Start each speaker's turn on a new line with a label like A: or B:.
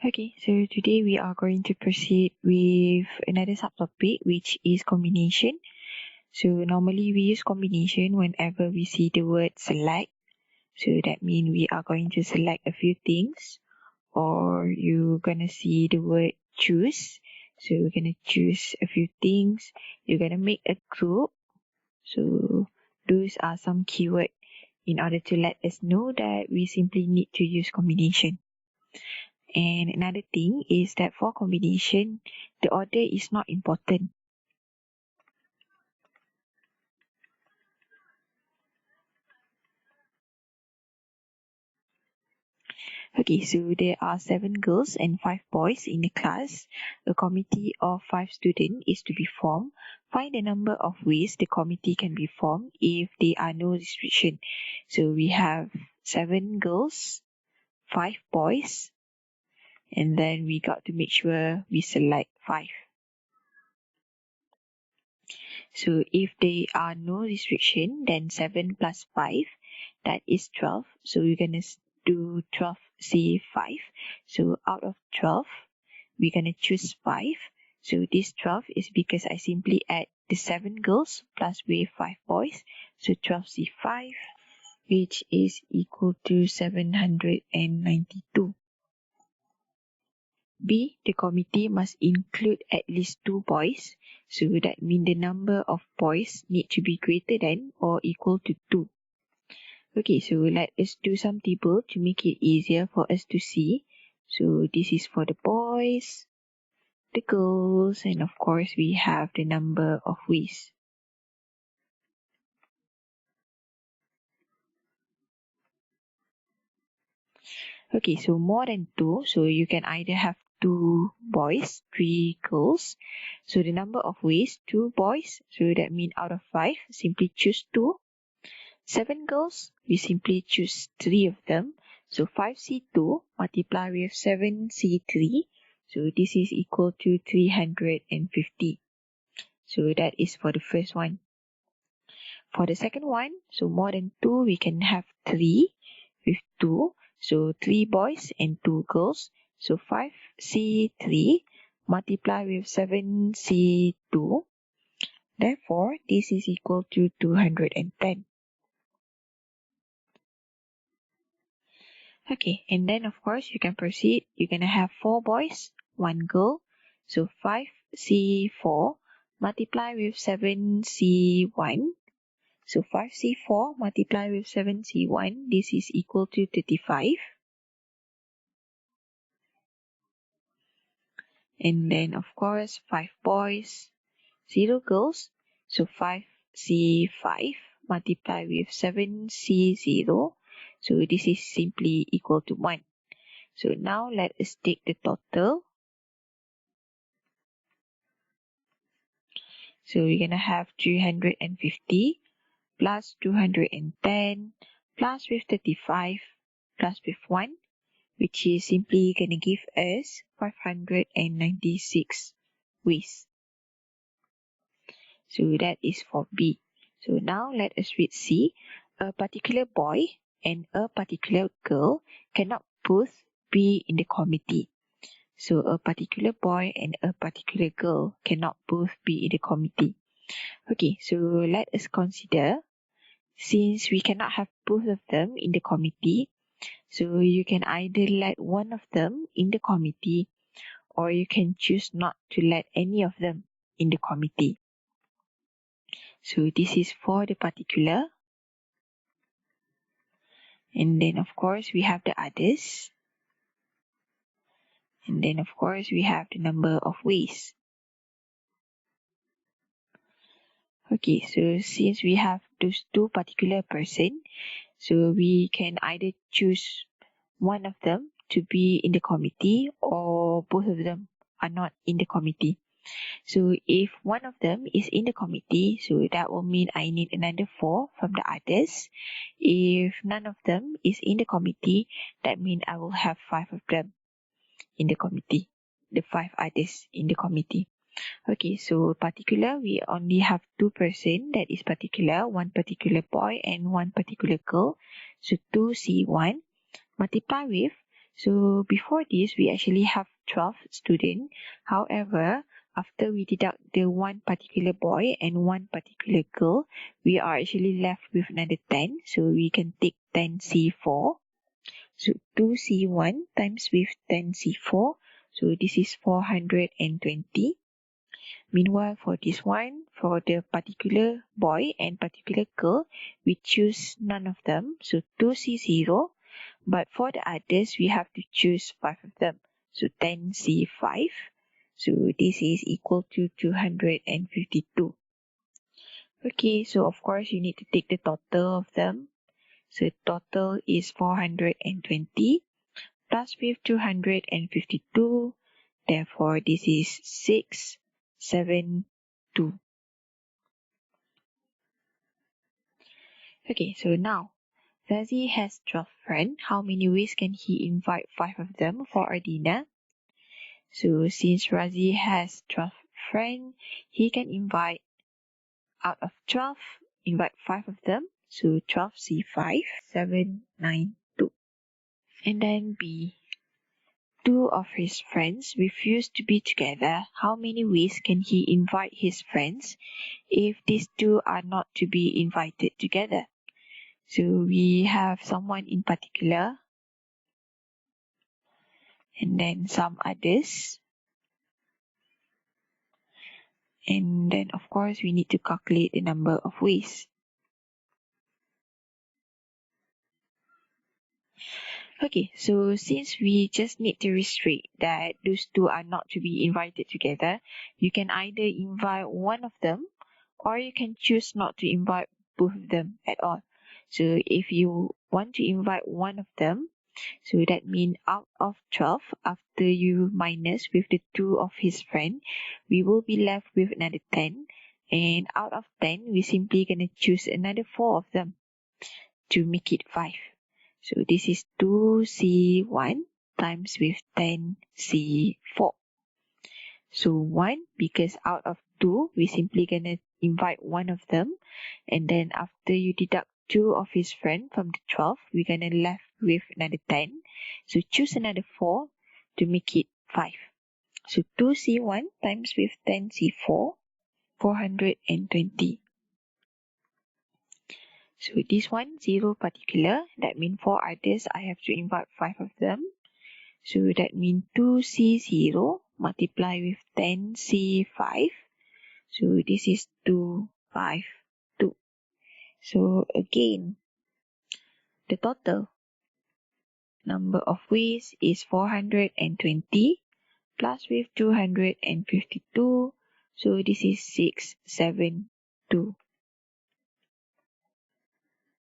A: Okay, so today we are going to proceed with another subtopic, which is combination. So normally we use combination whenever we see the word select. So that means we are going to select a few things, or you're gonna see the word choose. So we're gonna choose a few things. You're gonna make a group. So those are some keywords in order to let us know that we simply need to use combination. And another thing is that for combination, the order is not important. Okay, so there are 7 girls and 5 boys in the class. A committee of 5 students is to be formed. Find the number of ways the committee can be formed if there are no restriction. So we have 7 girls, 5 boys, and then we got to make sure we select 5. So if there are no restriction, then 7 plus 5, that is 12. So we're going to do 12 C5. So out of 12, we're going to choose 5. So this 12 is because I simply add the 7 girls plus with 5 boys. So 12 C5, which is equal to 792. B. The committee must include at least 2 boys. So that means the number of boys need to be greater than or equal to 2. Okay, so let us do some table to make it easier for us to see. So this is for the boys, the girls, and of course we have the number of ways. Okay, so more than 2, so you can either have 2 boys, 3 girls. So the number of ways, 2 boys, so that means out of 5, simply choose 2. 7 girls, we simply choose 3 of them. So 5C2 multiply with 7C3. So this is equal to 350. So that is for the first one. For the second one, so more than 2, we can have 3 with 2. So 3 boys and 2 girls. So 5C3 multiply with 7C2. Therefore, this is equal to 210. Okay, and then of course you can proceed. You're gonna have 4 boys, 1 girl. So 5C4 multiply with 7C1. So 5C4 multiply with 7C1. This is equal to 35. And then of course 5 boys, 0 girls. So 5C5 multiply with 7C0. So this is simply equal to 1. So now let us take the total. So we're going to have 350 plus 210 plus with 35 plus with 1, which is simply going to give us 596 ways. So that is for B. So now let us read C. A particular boy and a particular girl cannot both be in the committee. So a particular boy and a particular girl cannot both be in the committee. Okay, so let us consider, since we cannot have both of them in the committee, so you can either let one of them in the committee, or you can choose not to let any of them in the committee. So this is for the particular. And then of course we have the others. And then of course we have the number of ways. Okay, so since we have those 2 particular person, so we can either choose one of them to be in the committee, or both of them are not in the committee. So if one of them is in the committee, so that will mean I need another 4 from the others. If none of them is in the committee, that means I will have 5 of them in the committee, the 5 others in the committee. Okay, so particular, we only have 2 person, that is particular, 1 particular boy and 1 particular girl. So 2C1 multiply with So before this, we actually have 12 students. However, after we deduct the one particular boy and one particular girl, we are actually left with another 10. So we can take 10C4. So 2C1 times with 10C4. So this is 420. Meanwhile, for this one, for the particular boy and particular girl, we choose none of them. So 2C0. But for the others, we have to choose 5 of them. So 10C5. So this is equal to 252. Okay, so of course you need to take the total of them. So total is 420 plus with 252. Therefore, this is 672. Okay, so now Razi has 12 friends. How many ways can he invite 5 of them for a dinner? So since Razi has 12 friends, he can invite out of 12, invite 5 of them. So 12C5, 792. And then B. 2 of his friends refuse to be together. How many ways can he invite his friends if these 2 are not to be invited together? So we have someone in particular and then some others. And then of course we need to calculate the number of ways. Okay, so since we just need to restrict that those 2 are not to be invited together, you can either invite one of them or you can choose not to invite both of them at all. So if you want to invite one of them, so that means out of 12, after you minus with the 2 of his friend, we will be left with another 10. And out of 10, we simply gonna choose another 4 of them to make it 5. So this is 2C1 times with 10C4. So 1, because out of 2, we simply gonna invite one of them. And then after you deduct 2 of his friend from the 12, we're gonna left with another 10. So choose another 4 to make it 5. So 2C1 times with 10C4, 420. So this one, 0 particular. That means for others, I have to invite 5 of them. So that means 2C0 multiply with 10C5. So this is 252. So again, the total number of ways is 420 plus with 252. So this is 672.